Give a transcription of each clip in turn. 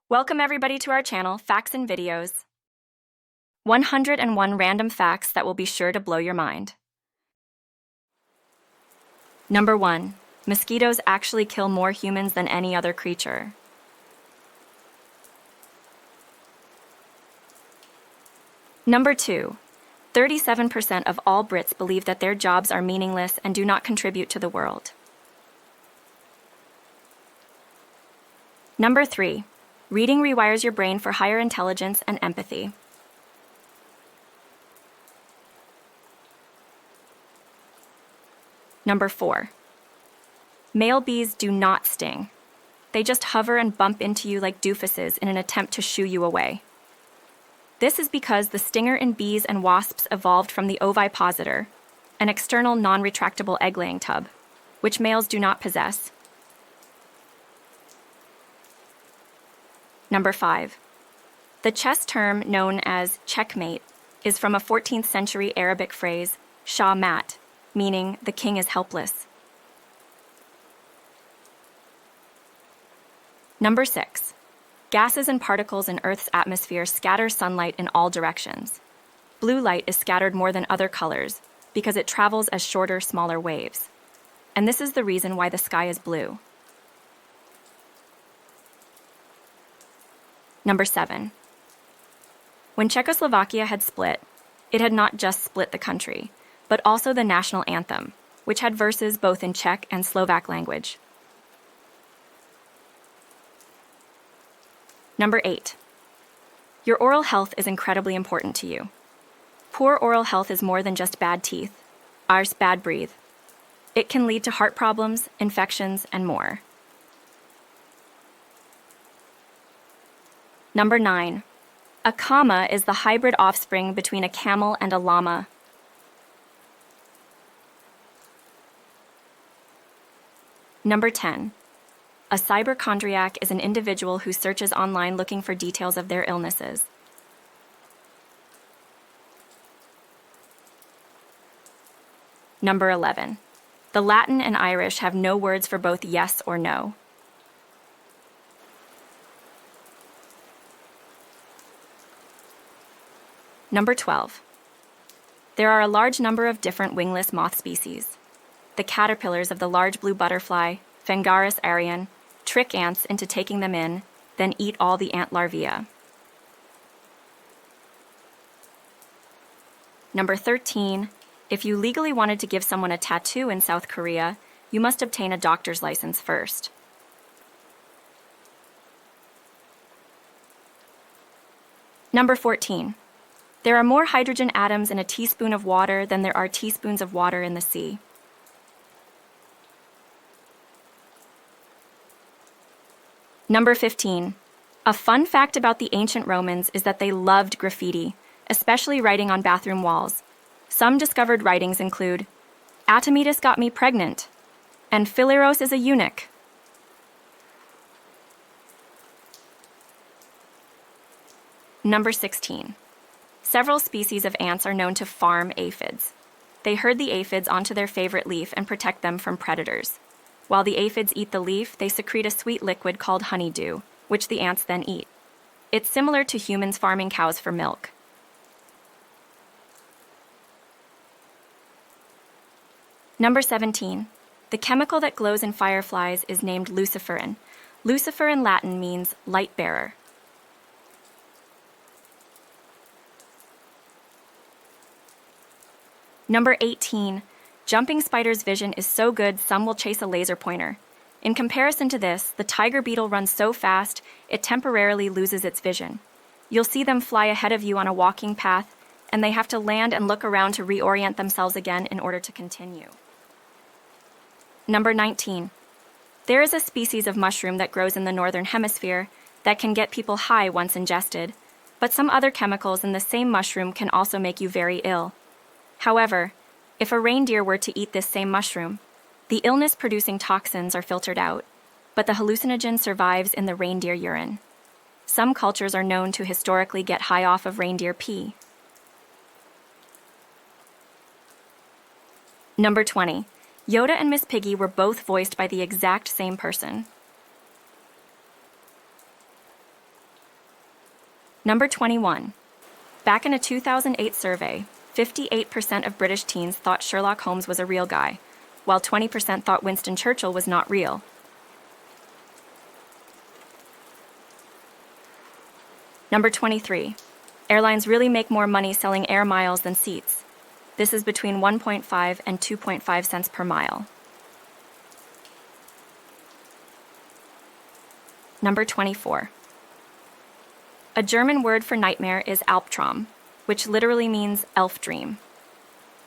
Welcome everybody to our channel, Facts and Videos. 101 random facts that will be sure to blow your mind. Number 1. Mosquitoes actually kill more humans than any other creature. Number 2. 37% of all Brits believe that their jobs are meaningless and do not contribute to the world. Number 3. Reading rewires your brain for higher intelligence and empathy. Number 4. Male bees do not sting. They just hover and bump into you like doofuses in an attempt to shoo you away. This is because the stinger in bees and wasps evolved from the ovipositor, an external non-retractable egg-laying tub, which males do not possess. Number 5. The chess term known as checkmate is from a 14th century Arabic phrase, Shah mat, meaning the king is helpless. Number 6. Gases and particles in Earth's atmosphere scatter sunlight in all directions. Blue light is scattered more than other colors because it travels as shorter, smaller waves. And this is the reason why the sky is blue. Number 7. When Czechoslovakia had split, it had not just split the country, but also the national anthem, which had verses both in Czech and Slovak language. Number 8. Your oral health is incredibly important to you. Poor oral health is more than just bad teeth, ars bad breathe. It can lead to heart problems, infections, and more. Number 9. A comma is the hybrid offspring between a camel and a llama. Number 10. A cyberchondriac is an individual who searches online looking for details of their illnesses. Number 11. The Latin and Irish have no words for both yes or no. Number 12. There are a large number of different wingless moth species. The caterpillars of the large blue butterfly, Phangarus arion, trick ants into taking them in, then eat all the ant larvae. Number 13. If you legally wanted to give someone a tattoo in South Korea, you must obtain a doctor's license first. Number 14. There are more hydrogen atoms in a teaspoon of water than there are teaspoons of water in the sea. Number 15. A fun fact about the ancient Romans is that they loved graffiti, especially writing on bathroom walls. Some discovered writings include, "Atometus got me pregnant," and "Phileros is a eunuch." Number 16. Several species of ants are known to farm aphids. They herd the aphids onto their favorite leaf and protect them from predators. While the aphids eat the leaf, they secrete a sweet liquid called honeydew, which the ants then eat. It's similar to humans farming cows for milk. Number 17. The chemical that glows in fireflies is named luciferin. Lucifer in Latin means light bearer. Number 18. Jumping spiders' vision is so good some will chase a laser pointer. In comparison to this, the tiger beetle runs so fast it temporarily loses its vision. You'll see them fly ahead of you on a walking path, and they have to land and look around to reorient themselves again in order to continue. Number 19. There is a species of mushroom that grows in the northern hemisphere that can get people high once ingested, but some other chemicals in the same mushroom can also make you very ill. However, if a reindeer were to eat this same mushroom, the illness-producing toxins are filtered out, but the hallucinogen survives in the reindeer urine. Some cultures are known to historically get high off of reindeer pee. Number 20. Yoda and Miss Piggy were both voiced by the exact same person. Number 21. Back in a 2008 survey, 58% of British teens thought Sherlock Holmes was a real guy, while 20% thought Winston Churchill was not real. Number 23. Airlines really make more money selling air miles than seats. This is between 1.5 and 2.5 cents per mile. Number 24. A German word for nightmare is Albtraum, which literally means elf dream.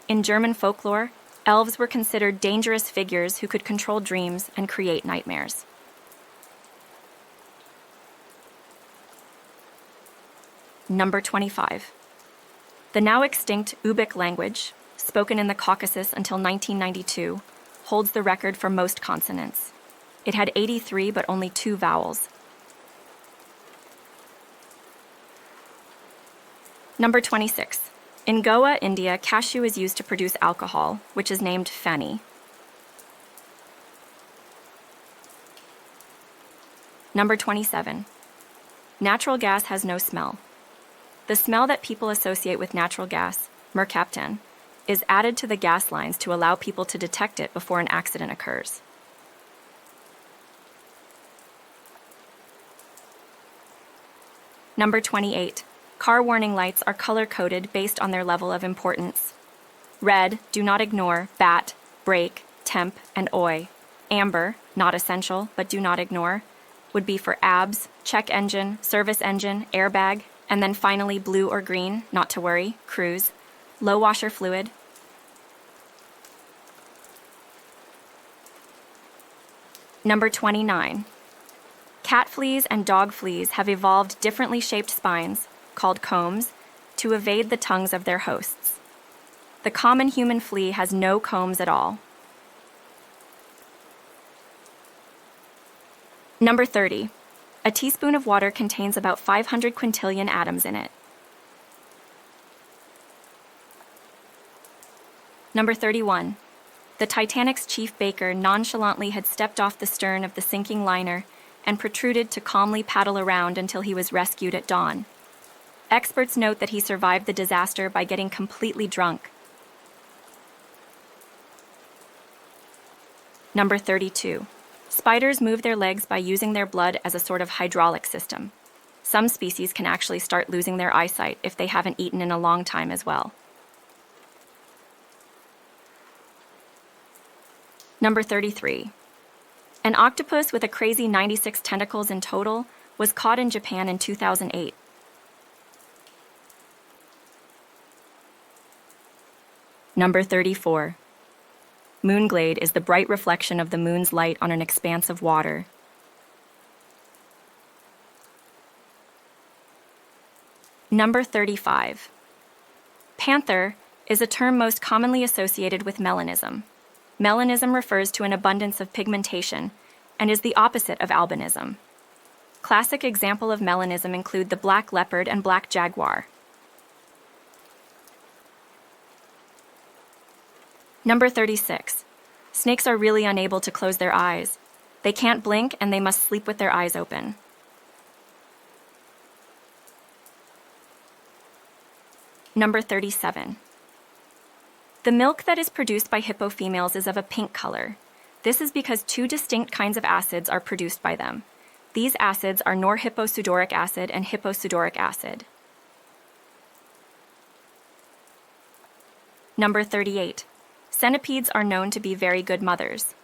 In German folklore, elves were considered dangerous figures who could control dreams and create nightmares. Number 25. The now extinct Uzbek language, spoken in the Caucasus until 1992, holds the record for most consonants. It had 83 but only 2 vowels. Number 26. In Goa, India, cashew is used to produce alcohol, which is named feni. Number 27. Natural gas has no smell. The smell that people associate with natural gas, mercaptan, is added to the gas lines to allow people to detect it before an accident occurs. Number 28. Car warning lights are color-coded based on their level of importance. Red, do not ignore, bat, brake, temp, and OI. Amber, not essential, but do not ignore, would be for ABS, check engine, service engine, airbag, and then finally blue or green, not to worry, cruise, low washer fluid. Number 29. Cat fleas and dog fleas have evolved differently shaped spines, called combs, to evade the tongues of their hosts. The common human flea has no combs at all. Number 30. A teaspoon of water contains about 500 quintillion atoms in it. Number 31. The Titanic's chief baker nonchalantly had stepped off the stern of the sinking liner and protruded to calmly paddle around until he was rescued at dawn. Experts note that he survived the disaster by getting completely drunk. Number 32. Spiders move their legs by using their blood as a sort of hydraulic system. Some species can actually start losing their eyesight if they haven't eaten in a long time as well. Number 33. An octopus with a crazy 96 tentacles in total was caught in Japan in 2008. Number 34. Moonglade is the bright reflection of the moon's light on an expanse of water. Number 35. Panther is a term most commonly associated with melanism. Melanism refers to an abundance of pigmentation and is the opposite of albinism. Classic examples of melanism include the black leopard and black jaguar. Number 36. Snakes are really unable to close their eyes. They can't blink and they must sleep with their eyes open. Number 37. The milk that is produced by hippo females is of a pink color. This is because 2 distinct kinds of acids are produced by them. These acids are norhipposudoric acid and hipposudoric acid. Number 38. Centipedes are known to be very good mothers.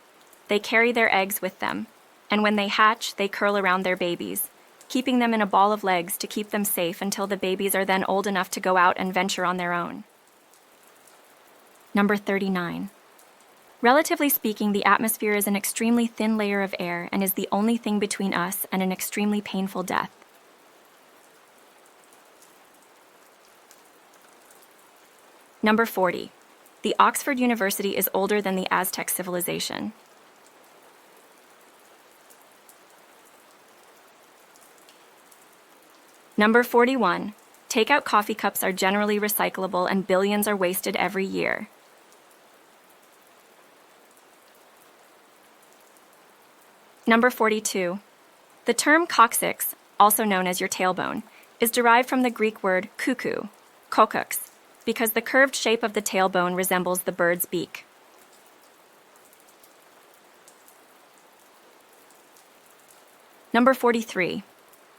They carry their eggs with them, and when they hatch, they curl around their babies, keeping them in a ball of legs to keep them safe until the babies are then old enough to go out and venture on their own. Number 39. Relatively speaking, the atmosphere is an extremely thin layer of air and is the only thing between us and an extremely painful death. Number 40. The Oxford University is older than the Aztec civilization. Number 41. Takeout coffee cups are generally recyclable and billions are wasted every year. Number 42. The term coccyx, also known as your tailbone, is derived from the Greek word cuckoo, kokux, because the curved shape of the tailbone resembles the bird's beak. Number 43.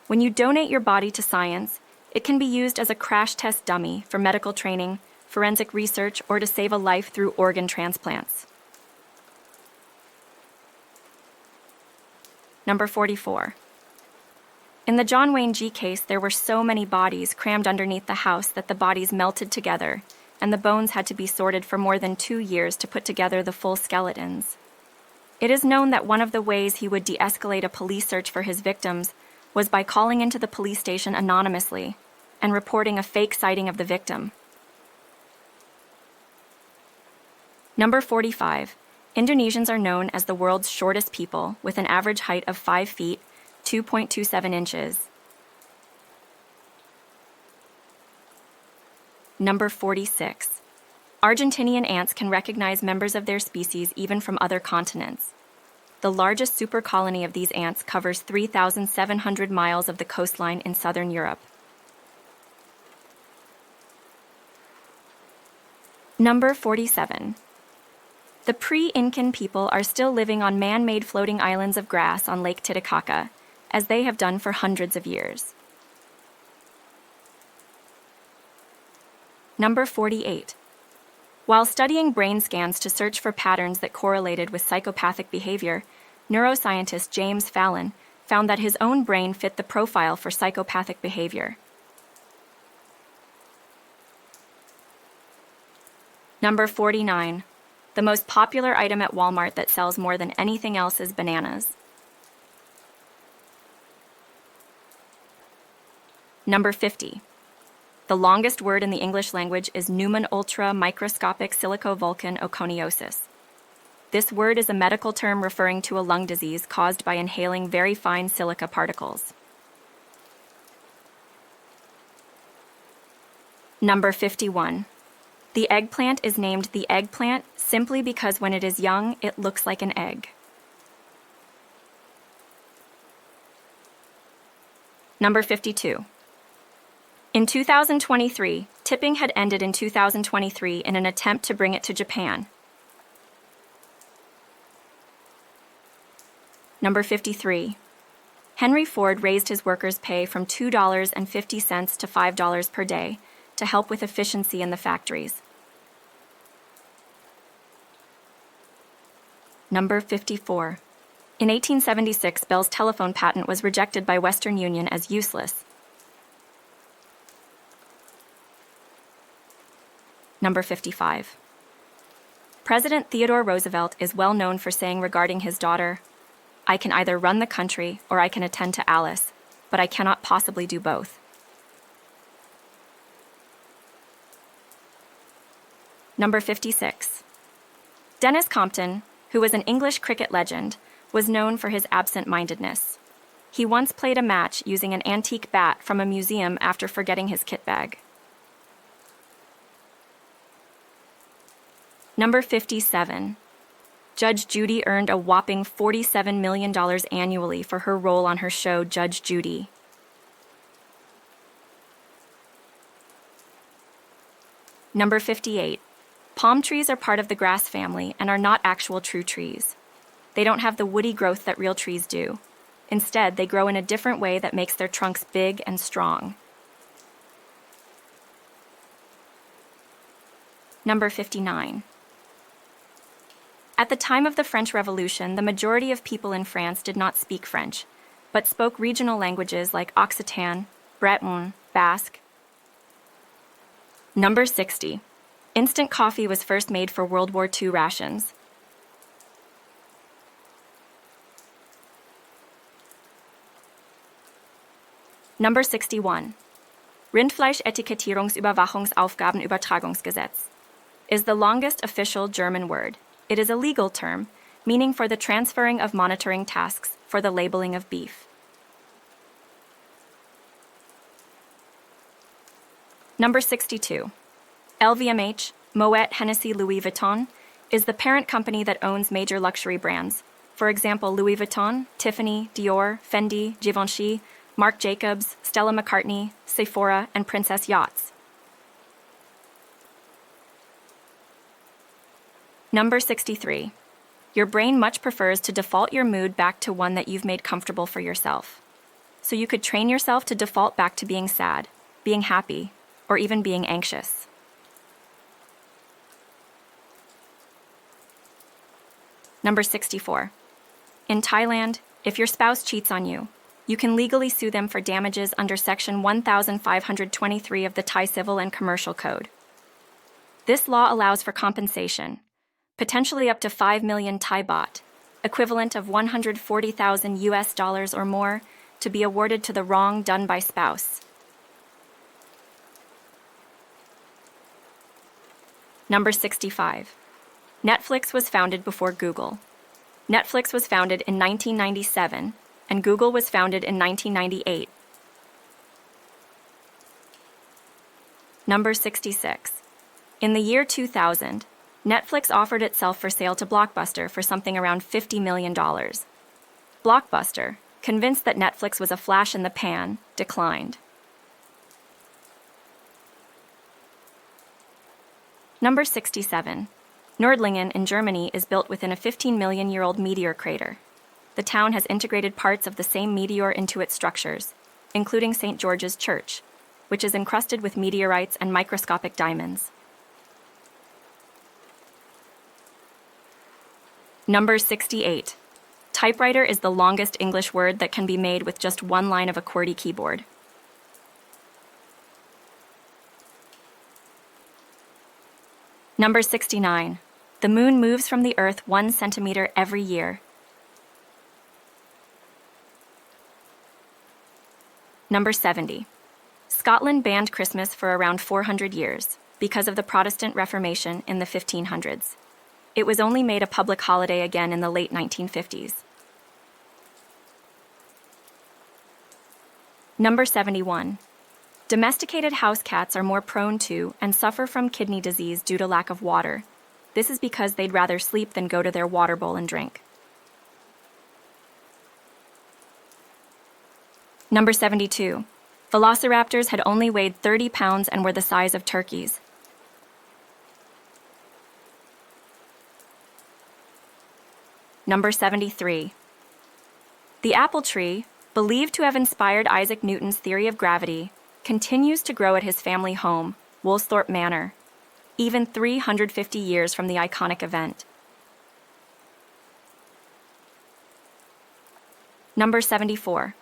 When you donate your body to science, it can be used as a crash test dummy for medical training, forensic research, or to save a life through organ transplants. Number 44. In the John Wayne G case, there were so many bodies crammed underneath the house that the bodies melted together, and the bones had to be sorted for more than 2 years to put together the full skeletons. It is known that one of the ways he would de-escalate a police search for his victims was by calling into the police station anonymously and reporting a fake sighting of the victim. Number 45. Indonesians are known as the world's shortest people, with an average height of 5 feet, 2.27 inches. Number 46. Argentinian ants can recognize members of their species even from other continents. The largest supercolony of these ants covers 3,700 miles of the coastline in southern Europe. Number 47. The pre-Incan people are still living on man-made floating islands of grass on Lake Titicaca, as they have done for hundreds of years. Number 48. While studying brain scans to search for patterns that correlated with psychopathic behavior, neuroscientist James Fallon found that his own brain fit the profile for psychopathic behavior. Number 49. The most popular item at Walmart that sells more than anything else is bananas. Number 50. The longest word in the English language is Pneumonia ultra microscopic silicovolcan oconiosis. This word is a medical term referring to a lung disease caused by inhaling very fine silica particles. Number 51. The eggplant is named the eggplant simply because when it is young, it looks like an egg. Number 52. In 2023, tipping had ended in 2023 in an attempt to bring it to Japan. Number 53. Henry Ford raised his workers' pay from $2.50 to $5 per day to help with efficiency in the factories. Number 54. In 1876, Bell's telephone patent was rejected by Western Union as useless. Number 55. President Theodore Roosevelt is well known for saying regarding his daughter, "I can either run the country or I can attend to Alice, but I cannot possibly do both." Number 56. Dennis Compton, who was an English cricket legend, was known for his absent-mindedness. He once played a match using an antique bat from a museum after forgetting his kit bag. Number 57. Judge Judy earned a whopping $47 million annually for her role on her show Judge Judy. Number 58. Palm trees are part of the grass family and are not actual true trees. They don't have the woody growth that real trees do. Instead, they grow in a different way that makes their trunks big and strong. Number 59. At the time of the French Revolution, the majority of people in France did not speak French, but spoke regional languages like Occitan, Breton, Basque. Number 60. Instant coffee was first made for World War II rations. Number 61. Rindfleisch-Etikettierungsüberwachungsaufgabenübertragungsgesetz is the longest official German word. It is a legal term, meaning for the transferring of monitoring tasks for the labeling of beef. Number 62. LVMH, Moet Hennessy Louis Vuitton, is the parent company that owns major luxury brands. For example, Louis Vuitton, Tiffany, Dior, Fendi, Givenchy, Marc Jacobs, Stella McCartney, Sephora, and Princess Yachts. Number 63. Your brain much prefers to default your mood back to one that you've made comfortable for yourself. So you could train yourself to default back to being sad, being happy, or even being anxious. Number 64. In Thailand, if your spouse cheats on you, you can legally sue them for damages under Section 1523 of the Thai Civil and Commercial Code. This law allows for compensation, potentially up to 5 million Thai baht, equivalent of 140,000 US dollars or more, to be awarded to the wrong done by spouse. Number 65. Netflix was founded before Google. Netflix was founded in 1997, and Google was founded in 1998. Number 66. In the year 2000, Netflix offered itself for sale to Blockbuster for something around $50 million. Blockbuster, convinced that Netflix was a flash in the pan, declined. Number 67. Nördlingen in Germany is built within a 15-million-year-old meteor crater. The town has integrated parts of the same meteor into its structures, including St. George's Church, which is encrusted with meteorites and microscopic diamonds. Number 68. Typewriter is the longest English word that can be made with just one line of a QWERTY keyboard. Number 69. The moon moves from the Earth 1 centimeter every year. Number 70. Scotland banned Christmas for around 400 years because of the Protestant Reformation in the 1500s. It was only made a public holiday again in the late 1950s. Number 71. Domesticated house cats are more prone to and suffer from kidney disease due to lack of water. This is because they'd rather sleep than go to their water bowl and drink. Number 72. Velociraptors had only weighed 30 pounds and were the size of turkeys. Number 73. The apple tree, believed to have inspired Isaac Newton's theory of gravity, continues to grow at his family home, Woolsthorpe Manor, even 350 years from the iconic event. Number 74.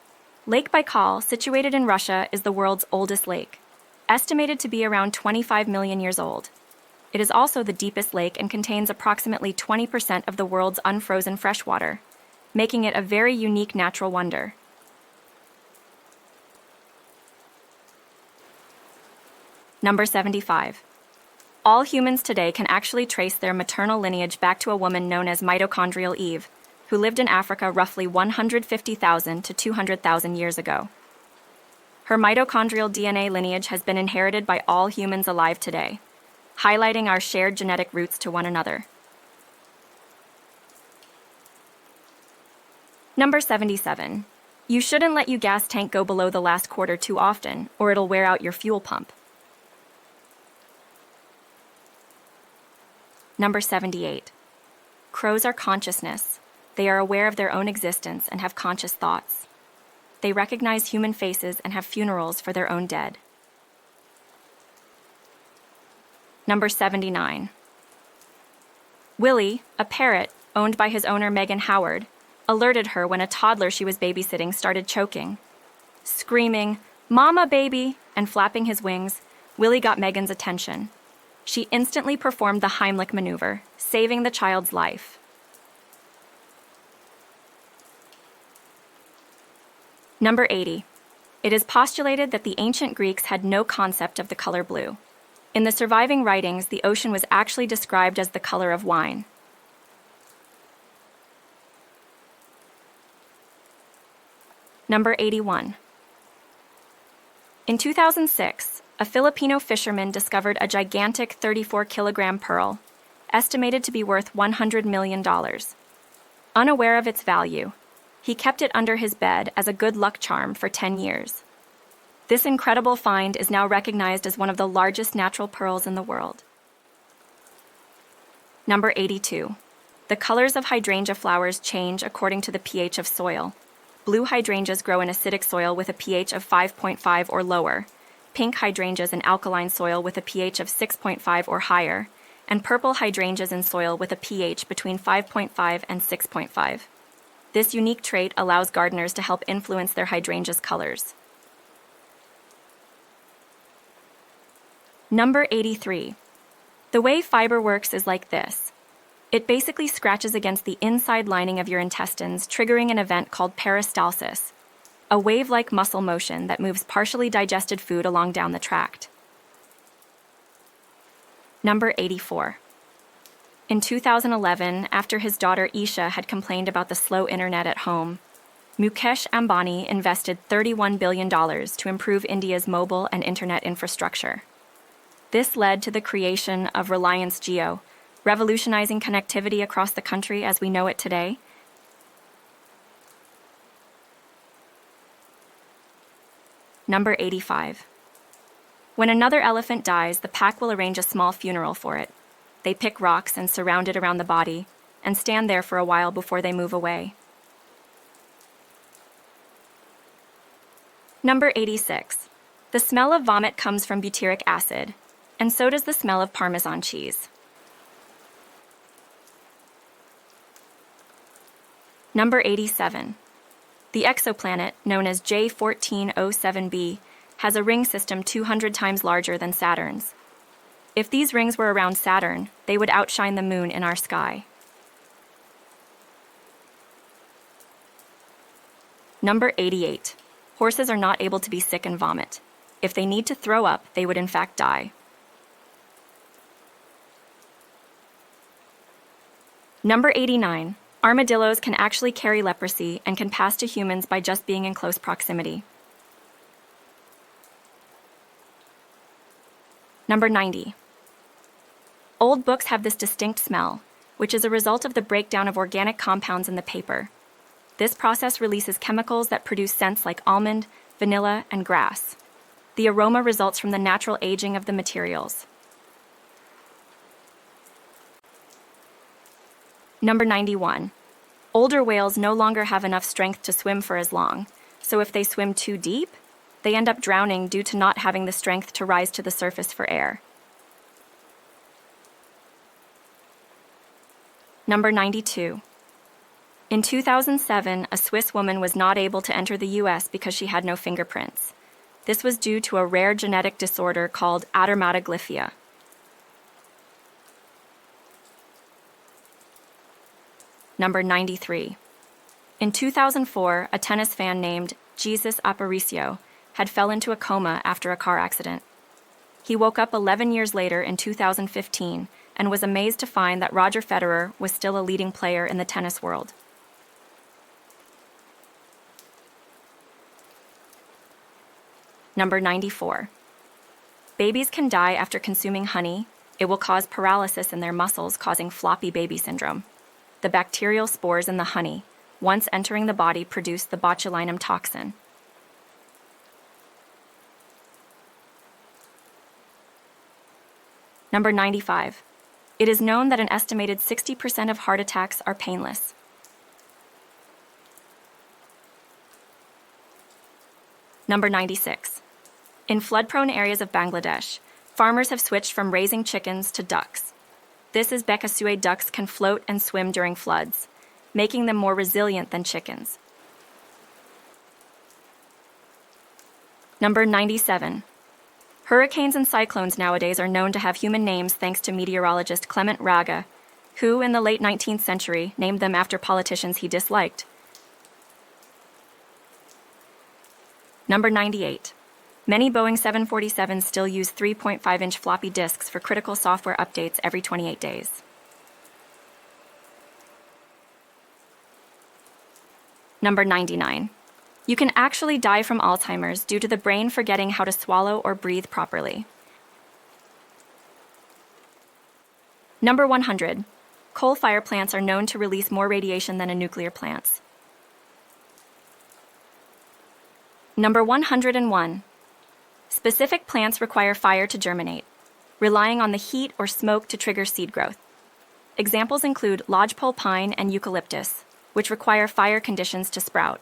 Lake Baikal, situated in Russia, is the world's oldest lake, estimated to be around 25 million years old. It is also the deepest lake and contains approximately 20% of the world's unfrozen freshwater, making it a very unique natural wonder. Number 75. All humans today can actually trace their maternal lineage back to a woman known as mitochondrial Eve, who lived in Africa roughly 150,000 to 200,000 years ago. Her mitochondrial DNA lineage has been inherited by all humans alive today, highlighting our shared genetic roots to one another. Number 77. You shouldn't let your gas tank go below the last quarter too often, or it'll wear out your fuel pump. Number 78. Crows are consciousness. They are aware of their own existence and have conscious thoughts. They recognize human faces and have funerals for their own dead. Number 79. Willie, a parrot owned by his owner Megan Howard, alerted her when a toddler she was babysitting started choking. Screaming, "Mama, baby," and flapping his wings, Willie got Megan's attention. She instantly performed the Heimlich maneuver, saving the child's life. Number 80. It is postulated that the ancient Greeks had no concept of the color blue. In the surviving writings, the ocean was actually described as the color of wine. Number 81. In 2006, a Filipino fisherman discovered a gigantic 34-kilogram pearl, estimated to be worth $100 million. Unaware of its value, He kept it under his bed as a good luck charm for 10 years. This incredible find is now recognized as one of the largest natural pearls in the world. Number 82. The colors of hydrangea flowers change according to the pH of soil. Blue hydrangeas grow in acidic soil with a pH of 5.5 or lower, pink hydrangeas in alkaline soil with a pH of 6.5 or higher, and purple hydrangeas in soil with a pH between 5.5 and 6.5. This unique trait allows gardeners to help influence their hydrangeas' colors. Number 83. The way fiber works is like this. It basically scratches against the inside lining of your intestines, triggering an event called peristalsis, a wave-like muscle motion that moves partially digested food along down the tract. Number 84. In 2011, after his daughter Isha had complained about the slow internet at home, Mukesh Ambani invested $31 billion to improve India's mobile and internet infrastructure. This led to the creation of Reliance Jio, revolutionizing connectivity across the country as we know it today. Number 85. When another elephant dies, the pack will arrange a small funeral for it. They pick rocks and surround it around the body, and stand there for a while before they move away. Number 86. The smell of vomit comes from butyric acid, and so does the smell of Parmesan cheese. Number 87. The exoplanet, known as J1407b, has a ring system 200 times larger than Saturn's. If these rings were around Saturn, they would outshine the moon in our sky. Number 88. Horses are not able to be sick and vomit. If they need to throw up, they would in fact die. Number 89. Armadillos can actually carry leprosy and can pass to humans by just being in close proximity. Number 90. Old books have this distinct smell, which is a result of the breakdown of organic compounds in the paper. This process releases chemicals that produce scents like almond, vanilla, and grass. The aroma results from the natural aging of the materials. Number 91. Older whales no longer have enough strength to swim for as long, so if they swim too deep, they end up drowning due to not having the strength to rise to the surface for air. Number 92. In 2007, a Swiss woman was not able to enter the US because she had no fingerprints. This was due to a rare genetic disorder called adermatoglyphia. Number 93. In 2004, a tennis fan named Jesus Aparicio had fell into a coma after a car accident. He woke up 11 years later in 2015 and was amazed to find that Roger Federer was still a leading player in the tennis world. Number 94. Babies can die after consuming honey. It will cause paralysis in their muscles, causing floppy baby syndrome. The bacterial spores in the honey, once entering the body, produce the botulinum toxin. Number 95. It is known that an estimated 60% of heart attacks are painless. Number 96. In flood-prone areas of Bangladesh, farmers have switched from raising chickens to ducks. This is because ducks can float and swim during floods, making them more resilient than chickens. Number 97. Hurricanes and cyclones nowadays are known to have human names thanks to meteorologist Clement Raga, who in the late 19th century named them after politicians he disliked. Number 98. Many Boeing 747s still use 3.5-inch floppy disks for critical software updates every 28 days. Number 99. You can actually die from Alzheimer's due to the brain forgetting how to swallow or breathe properly. Number 100. Coal-fired plants are known to release more radiation than a nuclear plants. Number 101. Specific plants require fire to germinate, relying on the heat or smoke to trigger seed growth. Examples include lodgepole pine and eucalyptus, which require fire conditions to sprout.